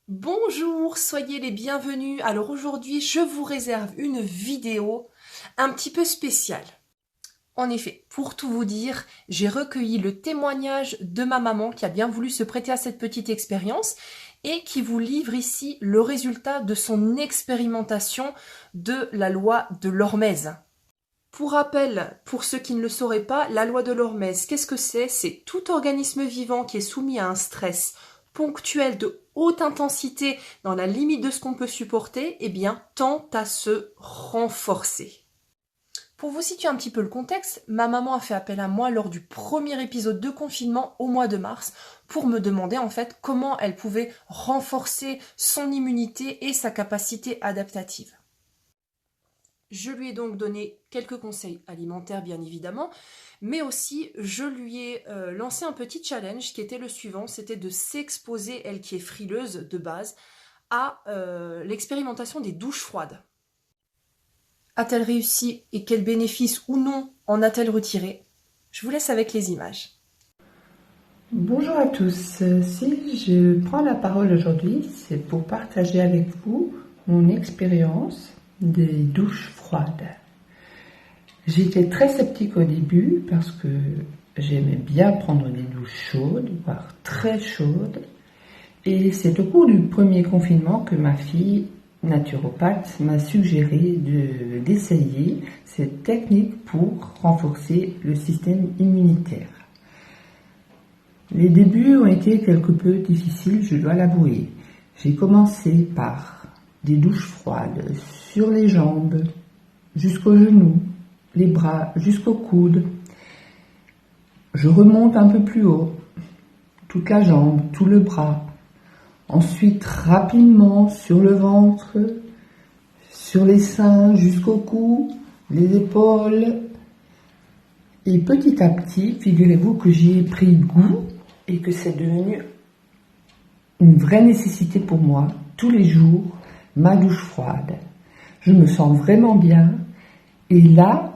Bonjour, soyez les bienvenus. Alors aujourd'hui, je vous réserve une vidéo un petit peu spéciale. En effet, pour tout vous dire, j'ai recueilli le témoignage de ma maman qui a bien voulu se prêter à cette petite expérience et qui vous livre ici le résultat de son expérimentation de la loi de l'Hormèse. Pour rappel, pour ceux qui ne le sauraient pas, la loi de l'Hormèse, qu'est-ce que c'est? C'est tout organisme vivant qui est soumis à un stress ponctuel de haute intensité dans la limite de ce qu'on peut supporter, eh bien, tend à se renforcer. Pour vous situer un petit peu le contexte, ma maman a fait appel à moi lors du premier épisode de confinement au mois de mars pour me demander en fait comment elle pouvait renforcer son immunité et sa capacité adaptative. Je lui ai donc donné quelques conseils alimentaires, bien évidemment, mais aussi je lui ai lancé un petit challenge qui était le suivant, c'était de s'exposer, elle qui est frileuse de base, à l'expérimentation des douches froides. A-t-elle réussi et quels bénéfices ou non en a-t-elle retiré? Je vous laisse avec les images. Bonjour à tous, si je prends la parole aujourd'hui, c'est pour partager avec vous mon expérience des douches froides. J'étais très sceptique au début parce que j'aimais bien prendre des douches chaudes, voire très chaudes. Et c'est au cours du premier confinement que ma fille naturopathe m'a suggéré d'essayer cette technique pour renforcer le système immunitaire. Les débuts ont été quelque peu difficiles, je dois l'avouer. J'ai commencé par des douches froides sur les jambes, jusqu'aux genoux, les bras jusqu'aux coudes. Je remonte un peu plus haut, toute la jambe, tout le bras. Ensuite, rapidement sur le ventre, sur les seins, jusqu'au cou, les épaules. Et petit à petit, figurez-vous que j'y ai pris goût et que c'est devenu une vraie nécessité pour moi, tous les jours, ma douche froide. Je me sens vraiment bien. Et là,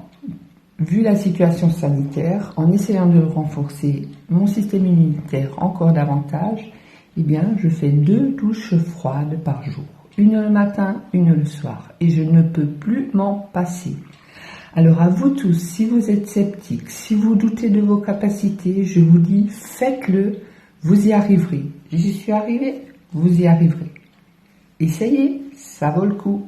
vu la situation sanitaire, en essayant de renforcer mon système immunitaire encore davantage, eh bien, je fais 2 douches froides par jour. Une le matin, une le soir. Et je ne peux plus m'en passer. Alors à vous tous, si vous êtes sceptiques, si vous doutez de vos capacités, je vous dis, faites-le, vous y arriverez. J'y suis arrivée, vous y arriverez. Essayez, ça vaut le coup.